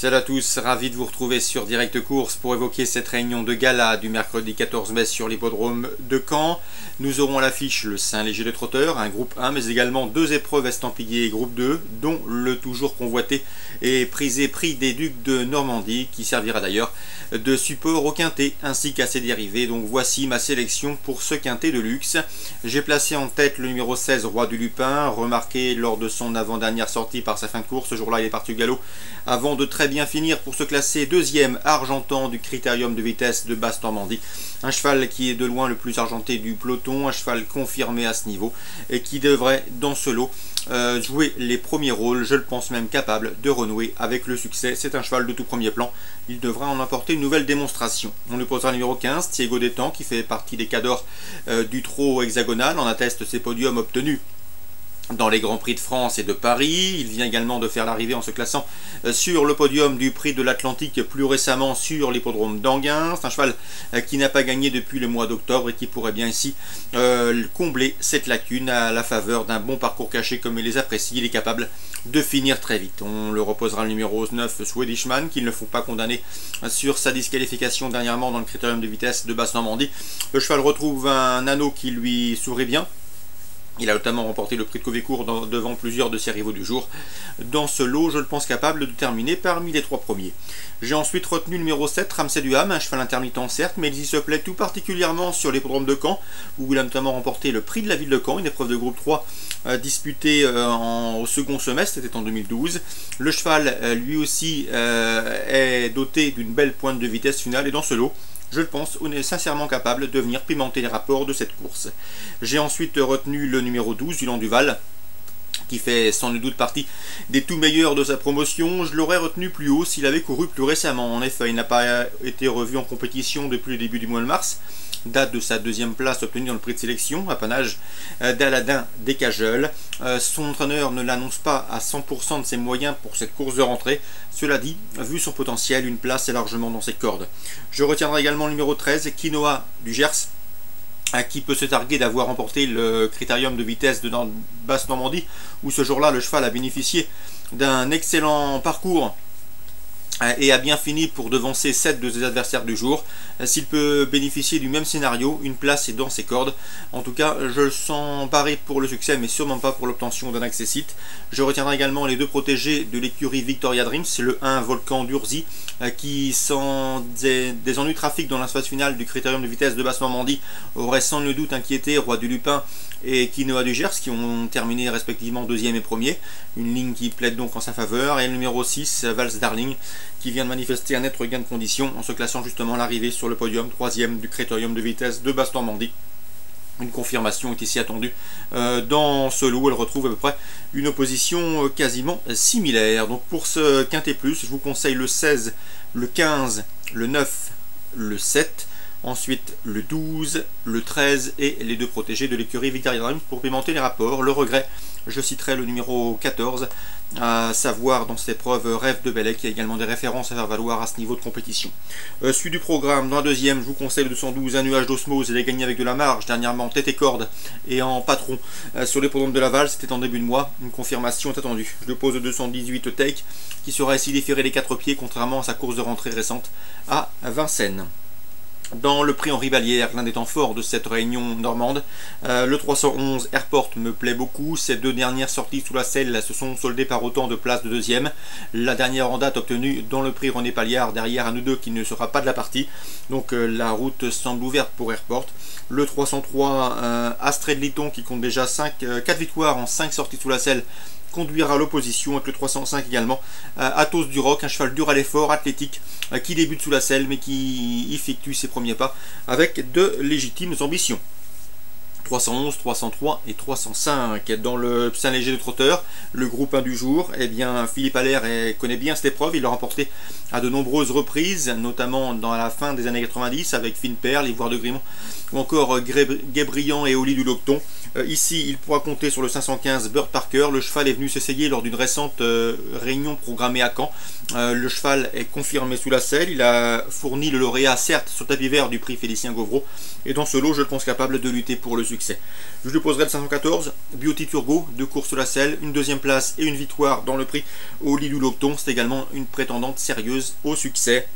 Salut à tous, ravi de vous retrouver sur Direct Course pour évoquer cette réunion de gala du mercredi 14 mai sur l'hippodrome de Caen. Nous aurons à l'affiche le Saint-Léger de Trotteur, un groupe 1, mais également deux épreuves estampillées groupe 2, dont le toujours convoité et prisé prix des Ducs de Normandie, qui servira d'ailleurs de support au quintet ainsi qu'à ses dérivés. Donc voici ma sélection pour ce quintet de luxe. J'ai placé en tête le numéro 16, Roi du Lupin, remarqué lors de son avant-dernière sortie par sa fin de course. Ce jour-là, il est parti au galop avant de très bien finir pour se classer deuxième argentant du critérium de vitesse de Basse-Normandie. Un cheval qui est de loin le plus argenté du peloton, un cheval confirmé à ce niveau et qui devrait dans ce lot jouer les premiers rôles, je le pense même capable de renouer avec le succès. C'est un cheval de tout premier plan, il devrait en apporter une nouvelle démonstration. On lui posera le numéro 15, Thiego Détang, qui fait partie des cadors du trot hexagonal, en atteste ses podiums obtenus dans les Grands Prix de France et de Paris. Il vient également de faire l'arrivée en se classant sur le podium du Prix de l'Atlantique plus récemment sur l'hippodrome d'Anguin. C'est un cheval qui n'a pas gagné depuis le mois d'octobre et qui pourrait bien ici combler cette lacune à la faveur d'un bon parcours caché comme il les apprécie. Il est capable de finir très vite. On le reposera le numéro 9, Swedishman, qu'il ne faut pas condamner sur sa disqualification dernièrement dans le critérium de vitesse de Basse-Normandie. Le cheval retrouve un anneau qui lui sourit bien. Il a notamment remporté le prix de Covécourt devant plusieurs de ses rivaux du jour. Dans ce lot, je le pense capable de terminer parmi les trois premiers. J'ai ensuite retenu le numéro 7, Ramsey Duham, un cheval intermittent certes, mais il y se plaît tout particulièrement sur l'hippodrome de Caen, où il a notamment remporté le prix de la ville de Caen, une épreuve de groupe 3 disputée au second semestre, c'était en 2012. Le cheval, lui aussi, est doté d'une belle pointe de vitesse finale, et dans ce lot, je le pense, on est sincèrement capable de venir pimenter les rapports de cette course. J'ai ensuite retenu le numéro 12, Julian Duval, qui fait sans nul doute partie des tout meilleurs de sa promotion. Je l'aurais retenu plus haut s'il avait couru plus récemment. En effet, il n'a pas été revu en compétition depuis le début du mois de mars, date de sa deuxième place obtenue dans le prix de sélection, apanage d'Aladin Descajeul. Son entraîneur ne l'annonce pas à 100% de ses moyens pour cette course de rentrée. Cela dit, vu son potentiel, une place est largement dans ses cordes. Je retiendrai également le numéro 13, Quinoa du Gers, qui peut se targuer d'avoir remporté le critérium de vitesse de Basse-Normandie, où ce jour-là, le cheval a bénéficié d'un excellent parcours et a bien fini pour devancer 7 de ses adversaires du jour. S'il peut bénéficier du même scénario, une place est dans ses cordes. En tout cas, je le sens paré pour le succès, mais sûrement pas pour l'obtention d'un accessite. Je retiendrai également les deux protégés de l'écurie Victoria Dreams, le 1 Volcan d'Urzy, qui sans des ennuis trafic dans la phase finale du critérium de vitesse de Basse-Normandie aurait sans nul doute inquiété Roi du Lupin et Quinoa du Gers, qui ont terminé respectivement deuxième et premier. Une ligne qui plaide donc en sa faveur. Et le numéro 6, Vals Darling, qui vient de manifester un net regain de condition en se classant justement à l'arrivée sur le podium, troisième du critérium de vitesse de Basse-Normandie. Une confirmation est ici attendue. Dans ce lot, elle retrouve à peu près une opposition quasiment similaire. Donc pour ce quintet plus, je vous conseille le 16, le 15, le 9, le 7. Ensuite le 12, le 13 et les deux protégés de l'écurie Victoria Dreams pour pimenter les rapports. Le regret, je citerai le numéro 14, à savoir dans cette épreuve Rêve de Belley, qui a également des références à faire valoir à ce niveau de compétition. Suite du programme, dans la deuxième, je vous conseille le 212, Un nuage d'osmose, il a gagné avec de la marge, dernièrement tête et corde et en patron sur l'hippodrome de Laval, c'était en début de mois, une confirmation est attendue. Je le pose au 218 Take, qui sera ici déféré les 4 pieds, contrairement à sa course de rentrée récente à Vincennes. Dans le prix Henri Vallière, l'un des temps forts de cette réunion normande, le 311 Airport me plaît beaucoup. Ces deux dernières sorties sous la selle se sont soldées par autant de places de deuxième. La dernière en date obtenue dans le prix René Palliard, derrière un ou deux qui ne sera pas de la partie. Donc la route semble ouverte pour Airport. Le 303 Astrid Litton, qui compte déjà 4 victoires en 5 sorties sous la selle, conduira l'opposition avec le 305 également. Athos du Roc, un cheval dur à l'effort, athlétique, qui débute sous la selle mais qui effectue ses premiers pas avec de légitimes ambitions. 311, 303 et 305. Dans le Saint-Léger de Trotteur, le groupe 1 du jour, eh bien, Philippe Allaire connaît bien cette épreuve. Il l'a remporté à de nombreuses reprises, notamment dans la fin des années 90 avec Fine Perle, Ivoire de Grimont ou encore Guébriand et Oli du Locton. Ici, il pourra compter sur le 515 Bird Parker. Le cheval est venu s'essayer lors d'une récente réunion programmée à Caen. Le cheval est confirmé sous la selle. Il a fourni le lauréat, certes, sur tapis vert du prix Félicien Gauvreau. Et dans ce lot, je le pense capable de lutter pour le succès. Je lui poserai le 514 Beauty Turgot, 2 courses sous la selle, une deuxième place et une victoire dans le prix Oli du Locton. C'est également une prétendante sérieuse au succès.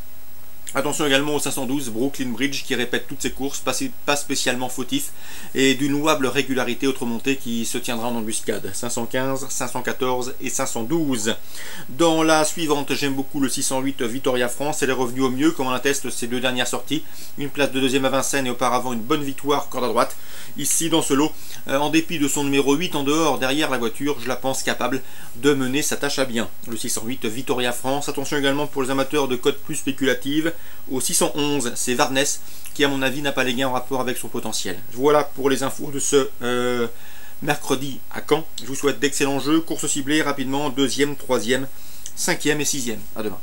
Attention également au 512 Brooklyn Bridge qui répète toutes ses courses, pas spécialement fautif, et d'une louable régularité autre montée qui se tiendra en embuscade. 515, 514 et 512. Dans la suivante, j'aime beaucoup le 608 Vittoria France. Elle est revenue au mieux, comme en attestent ses 2 dernières sorties. Une place de deuxième à Vincennes et auparavant une bonne victoire corde à droite. Ici, dans ce lot, en dépit de son numéro 8 en dehors, derrière la voiture, je la pense capable de mener sa tâche à bien. Le 608 Vittoria France. Attention également pour les amateurs de cotes plus spéculatives. Au 611, c'est Varnes qui, à mon avis, n'a pas les gains en rapport avec son potentiel. Voilà pour les infos de ce mercredi à Caen. Je vous souhaite d'excellents jeux, courses ciblées rapidement, 2e, 3e, 5e et 6e. À demain.